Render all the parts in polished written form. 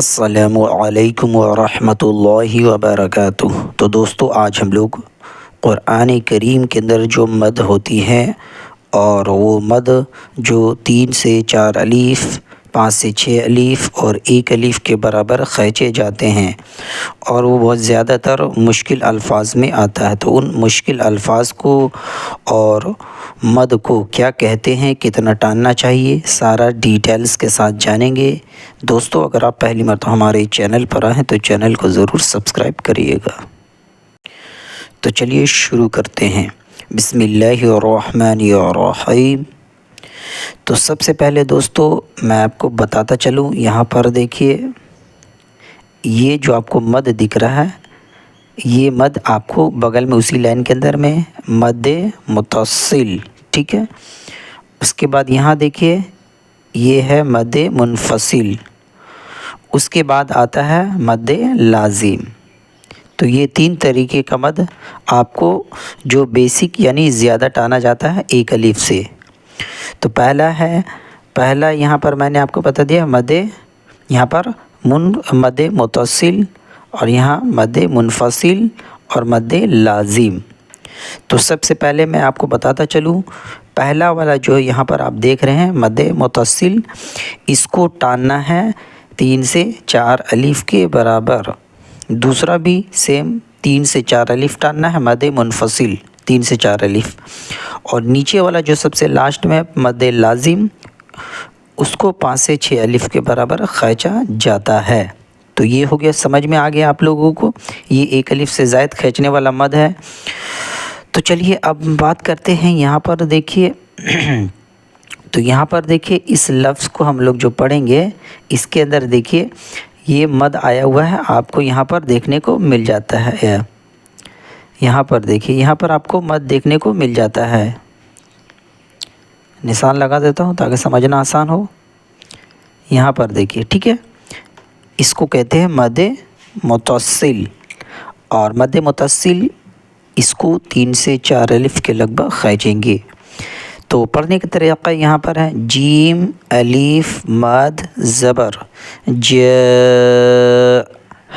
अस्सलामुअलैकुम वरहमतुल्लाहि वबरकातुह। तो दोस्तों, आज हम लोग क़ुरान करीम के अंदर जो मद होती है और वो मद जो 3 से 4 अलीफ़, 5 से 6 अलीफ़ और 1 अलीफ़ के बराबर खींचे जाते हैं और वो बहुत ज़्यादातर मुश्किल अल्फाज में आता है। तो उन मुश्किल अल्फाज को और मद को क्या कहते हैं, कितना टानना चाहिए, सारा डिटेल्स के साथ जानेंगे। दोस्तों, अगर आप पहली मर्तबा हमारे चैनल पर आए हैं तो चैनल को ज़रूर सब्सक्राइब करिएगा। तो चलिए शुरू करते हैं। बिस्मिल्लाहिर्रहमानिर्रहीम। तो सबसे पहले दोस्तों मैं आपको बताता चलूँ, यहाँ पर देखिए ये जो आपको मद दिख रहा है, ये मद आपको बगल में उसी लाइन के अंदर में मद्दे मुत्तसिल, ठीक है। उसके बाद यहाँ देखिए ये है मद्दे मुनफसिल, उसके बाद आता है मद्दे लाजिम। तो ये 3 तरीके का मद आपको जो बेसिक यानी ज़्यादा टाना जाता है 1 अलीफ़ से। तो पहला यहाँ पर मैंने आपको बता दिया मद्दे, यहाँ पर मद्दे मुत्तसिल और यहाँ मद्दे मुनफसिल और मद्दे लाजिम। तो सबसे पहले मैं आपको बताता चलूँ, पहला वाला जो यहाँ पर आप देख रहे हैं मद्दे मुत्तसिल, इसको टानना है 3 से 4 अलीफ़ के बराबर। दूसरा भी सेम 3 से 4 अलीफ़ टानना है, मद्दे मुनफसिल 3 से 4 अलीफ़। और नीचे वाला जो सबसे लास्ट में मद्दे लाजिम, उसको 5 से 6 अलीफ़ के बराबर खींचा जाता है। तो ये हो गया, समझ में आ गया आप लोगों को, ये 1 अलीफ़ से ज़ायद खींचने वाला मद है। तो चलिए अब बात करते हैं, यहाँ पर देखिए तो यहाँ पर देखिए इस लफ्ज़ को हम लोग जो पढ़ेंगे, इसके अंदर देखिए ये मद आया हुआ है, आपको यहाँ पर देखने को मिल जाता है। यहाँ पर देखिए, यहाँ पर आपको मद देखने को मिल जाता है। निशान लगा देता हूँ ताकि समझना आसान हो। यहाँ पर देखिए, ठीक है, इसको कहते हैं मद्दे मुत्तसिल। और मद्दे मुत्तसिल इसको 3 से 4 अलीफ़ के लगभग खींचेंगे। तो पढ़ने का तरीक़ा यहाँ पर है, जीम अलीफ़ मद ज़बर ज,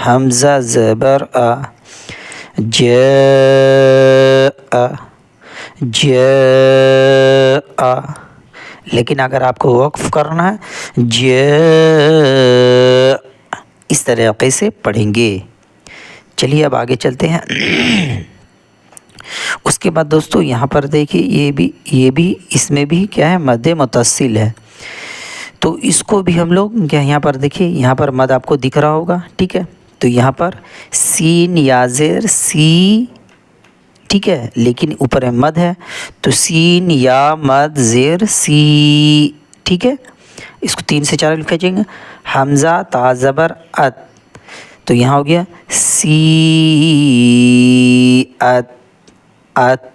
हमज़ा ज़बर आ, ज आ, ज आ। लेकिन अगर आपको वक्फ़ करना है ज, इस तरीक़े से पढ़ेंगे। चलिए अब आगे चलते हैं। उसके बाद दोस्तों यहाँ पर देखिए ये भी इसमें भी क्या है, मद्दे मुत्तसिल है। तो इसको भी हम लोग क्या, यहाँ पर देखिए यहाँ पर मद आपको दिख रहा होगा, ठीक है। तो यहाँ पर सीन या ज़ेर सी, ठीक है, लेकिन ऊपर में मद है तो सीन या मद ज़ेर सी, ठीक है। इसको 3 से 4 अलीफ़ खींचेंगे। हमज़ा ता ज़बर अत, तो यहाँ हो गया सी अत, अत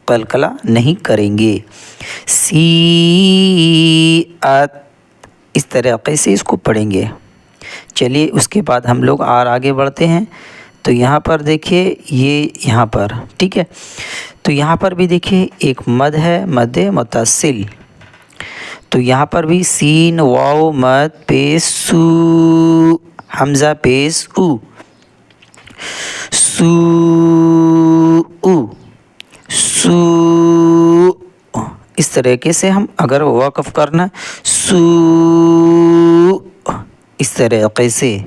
कलकला नहीं करेंगे, सी अत, इस तरीक़े से इसको पढ़ेंगे। चलिए उसके बाद हम लोग और आगे बढ़ते हैं। तो यहाँ पर देखिए ये यहाँ पर, ठीक है, तो यहाँ पर भी देखिए एक मद है मद्दे मुत्तसिल। तो यहाँ पर भी सीन वाव मद पेश सू, हमज़ा पेश उ, सू उ, सू, इस तरीके से हम अगर वक़फ़ करना सू, इस तरीक़े से।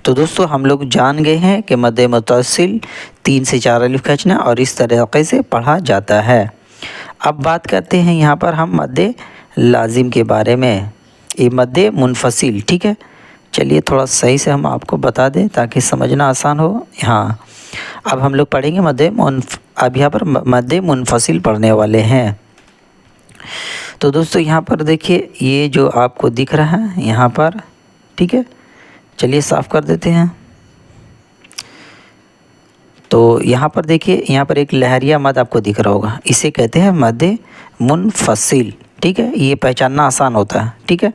तो दोस्तों हम लोग जान गए हैं कि मद्दे मुत्तसिल 3 से 4 अलीफ़ खींचना और इस तरीक़े से पढ़ा जाता है। अब बात करते हैं यहाँ पर हम मद्दे लाजिम के बारे में, ये मद्दे मुनफसिल, ठीक है। चलिए थोड़ा सही से हम आपको बता दें ताकि समझना आसान हो। हाँ, अब हम लोग पढ़ेंगे अब यहाँ पर मद्दे मुनफसिल पढ़ने वाले हैं। तो दोस्तों यहाँ पर देखिए ये जो आपको दिख रहा है यहाँ पर, ठीक है, चलिए साफ़ कर देते हैं। तो यहाँ पर देखिए, यहाँ पर एक लहरिया मद आपको दिख रहा होगा, इसे कहते हैं मद्दे मुनफसिल, ठीक है। ये पहचानना आसान होता है, ठीक है।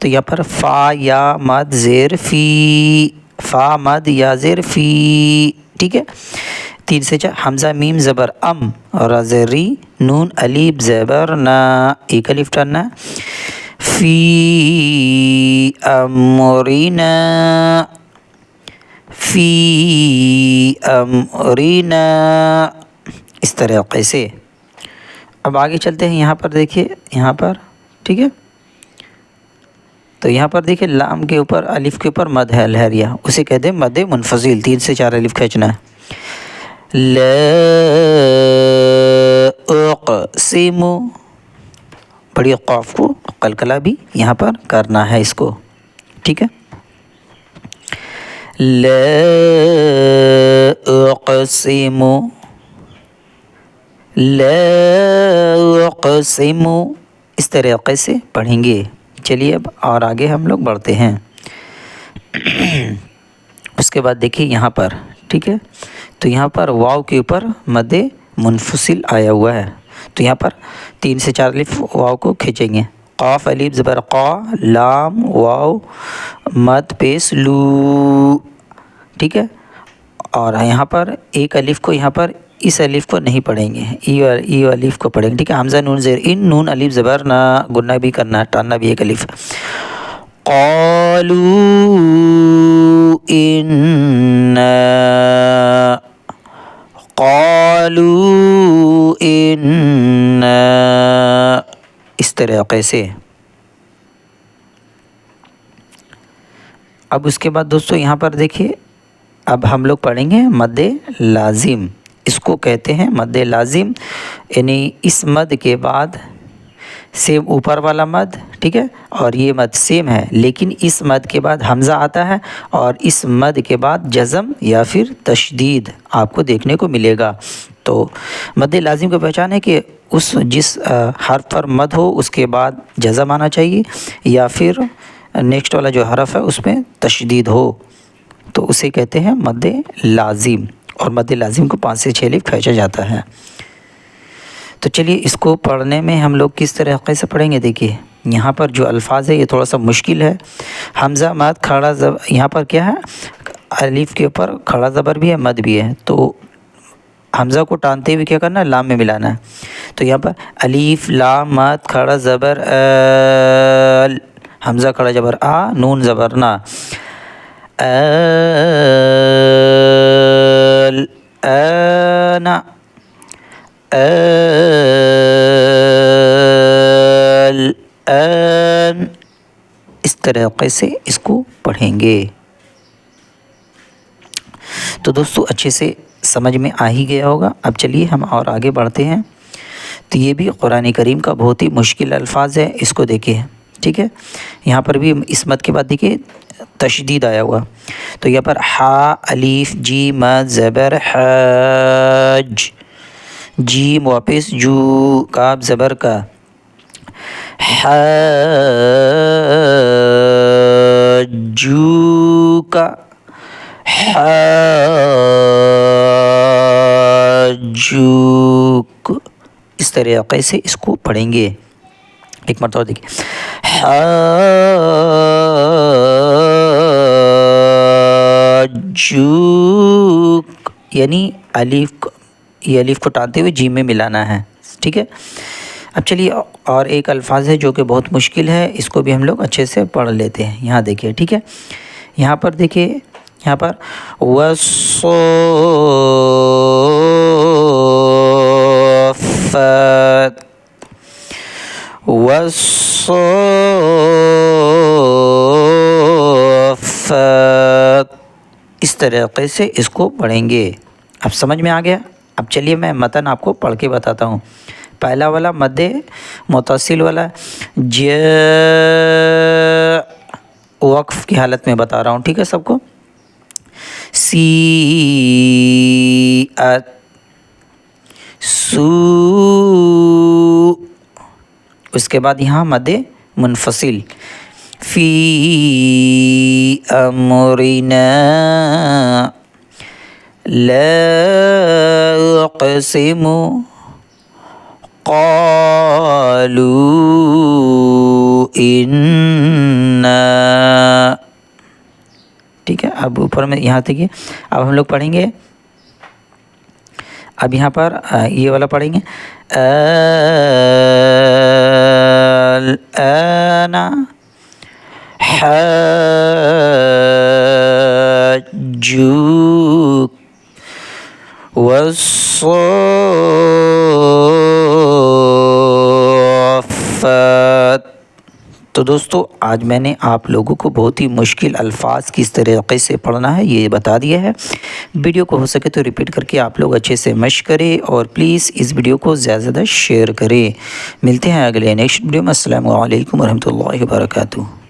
तो यहाँ पर फ़ा या मद ज़ेर फ़ी, फ़ा मद या ज़ेर फ़ी, ठीक है। 3 से 4 हमज़ा मीम ज़बर अम और ज़ेरी नून अलीफ ज़बर ना, 1 अलीफ़ टानना। فی امرنا، فی امرنا، اس طریقے سے۔ اب آگے چلتے ہیں، یہاں پر دیکھیے، یہاں پر ٹھیک ہے، تو یہاں پر دیکھیے لام کے اوپر الف کے اوپر مد ہے لہریہ، اسے کہتے ہیں مد منفصل، 3 سے 4 الف کھینچنا ہے۔ لا اقسم، بڑی قاف کو قلقلہ بھی یہاں پر کرنا ہے اس کو، ٹھیک ہے۔ لا اقسم، لا اقسم، اس طریقے سے پڑھیں گے۔ چلیے اب اور آگے ہم لوگ بڑھتے ہیں۔ اس کے بعد دیکھیے یہاں پر، ٹھیک ہے، تو یہاں پر واو کے اوپر مد منفصل آیا ہوا ہے، تو یہاں پر 3 سے 4 الف واو کو کھینچیں گے۔ قاف الف زبر قا، لام واو مد پیش لو، ٹھیک ہے، اور یہاں پر ایک الف کو، یہاں پر اس الف کو نہیں پڑھیں گے، ای الف کو پڑھیں گے، ٹھیک ہے۔ حمزہ نون زیر ان، نون الف زبر نا، گننا بھی کرنا ہے، ٹاننا بھی ایک الف۔ قالوا انا، قالوا انا، اس طریقے سے۔ اب اس کے بعد دوستو یہاں پر دیکھیے، اب ہم لوگ پڑھیں گے مد لازم، اس کو کہتے ہیں مد لازم، یعنی اس مد کے بعد سیم اوپر والا مد، ٹھیک ہے، اور یہ مد سیم ہے، لیکن اس مد کے بعد حمزہ آتا ہے اور اس مد کے بعد جزم یا پھر تشدید آپ کو دیکھنے کو ملے گا۔ تو مد لازم کی پہچان ہے کہ جس حرف پر مد ہو اس کے بعد جزم آنا چاہیے، یا پھر نیکسٹ والا جو حرف ہے اس میں تشدید ہو، تو اسے کہتے ہیں مد لازم، اور مد لازم کو 5 سے 6 الف کھینچا جاتا ہے۔ تو چلیے اس کو پڑھنے میں ہم لوگ کس طریقے سے پڑھیں گے، دیکھیے یہاں پر جو الفاظ ہے یہ تھوڑا سا مشکل ہے۔ حمزہ مد کھڑا زبر، یہاں پر کیا ہے، الف کے اوپر کھڑا زبر بھی ہے، مد بھی ہے، تو حمزہ کو ٹانتے ہوئے کیا کرنا ہے، لام میں ملانا ہے۔ تو یہاں پر الف لام مد کھڑا زبر ال، حمزہ کھڑا زبر آ، نون زبر نا، ال، آنا، الآن، اس طریقے سے اس کو پڑھیں گے۔ تو دوستو اچھے سے سمجھ میں آ ہی گیا ہوگا۔ اب چلیے ہم اور آگے بڑھتے ہیں۔ تو یہ بھی قرآن کریم کا بہت ہی مشکل الفاظ ہے، اس کو دیکھیے، ٹھیک ہے۔ یہاں پر بھی اس مد کے بعد دیکھیے تشدید آیا ہوا، تو یہاں پر حا الف جیم مد زبر حاج، جیم واپس جو، کاف زبر کا، حاجوک، حاجوک، اس طریقے سے اس کو پڑھیں گے۔ ایک مرتبہ دیکھیں، حاجوک، یعنی یہ الف کو ٹانتے ہوئے جیم میں ملانا ہے، ٹھیک ہے۔ اب چلیے اور ایک الفاظ ہے جو کہ بہت مشکل ہے، اس کو بھی ہم لوگ اچھے سے پڑھ لیتے ہیں۔ یہاں دیکھیے، ٹھیک ہے، یہاں پر دیکھیے، یہاں پر والصافات، والصافات، اس طریقے سے اس کو پڑھیں گے۔ اب سمجھ میں آ گیا؟ اب چلیے میں متن آپ کو پڑھ کے بتاتا ہوں۔ پہلا والا مد متصل والا ج، وقف کی حالت میں بتا رہا ہوں، ٹھیک ہے سب کو۔ سیئت، سو، اس کے بعد یہاں مد منفصل فی امرنا، لا اقسم، قالوا انا، ٹھیک ہے۔ اب اوپر میں یہاں دیکھیے، اب ہم لوگ پڑھیں گے، اب یہاں پر یہ والا پڑھیں گے، الآن حاجوك والصافات۔ تو دوستو آج میں نے آپ لوگوں کو بہت ہی مشکل الفاظ کس طریقے سے پڑھنا ہے یہ بتا دیا ہے۔ ویڈیو کو ہو سکے تو ریپیٹ کر کے آپ لوگ اچھے سے مشق کریں اور پلیز اس ویڈیو کو زیادہ زیادہ شیئر کریں۔ ملتے ہیں اگلے نیکسٹ ویڈیو میں۔ السلام علیکم ورحمۃ اللہ وبرکاتہ۔